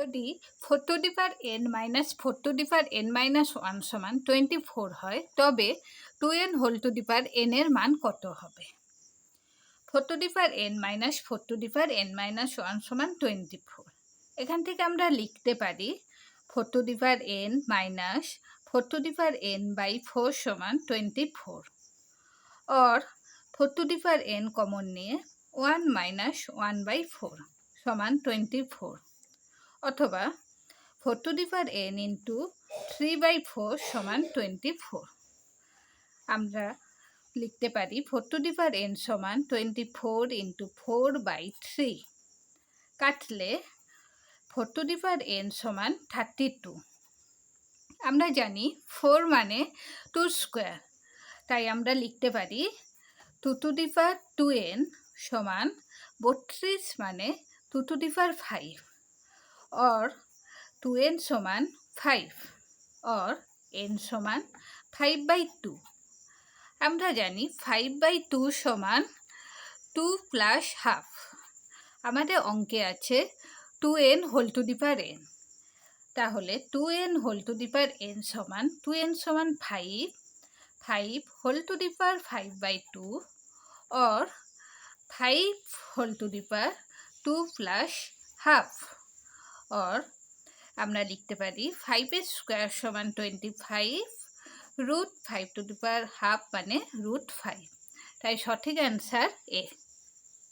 যদি 4 to the power n minus 4 to the power n minus 1 সমান 24 হয়, তবে 2n whole to the power n এর মান কত হবে? 4 to the power n minus 4 to the power n minus 1 সমান 24। এখান থেকে আমরা লিখতে পারি 4 to the power n minus 4 to the power n by 4 সমান 24, और 4 to the power n common নিয়ে 1 মাইনাস 1 বাই 4 সমান 24, অথবা 4 to the power n into 3 by 4 সমান 24। আমরা লিখতে পারি 4 টু দি পাওয়ার n সমান 24 ইন্টু 4 বাই 3, কাটলে 4 টু দি পাওয়ার n সমান 32। আমরা জানি 4 মানে 2 স্কোয়ার, তাই আমরা লিখতে পারি 2 টু দি পাওয়ার 2n সমান 32 মানে 2 টু দি পাওয়ার 5, और 2n সমান 5, और n সমান 5 বাই 2। আমরা জানি 5 বাই 2 সমান 2 প্লাস হাফ। আমাদের অঙ্কে আছে 2n whole to the power n, তাহলে 2n whole to the power n সমান 2n সমান 5, 5 whole to the power 5 by 2, और 5 whole to the power 2 plus half, और আমরা লিখতে পারি 5 এর স্কোয়ার সমান 25, √5 টু দি পাওয়ার হাফ মানে √5। তাই সঠিক অ্যান্সার এ।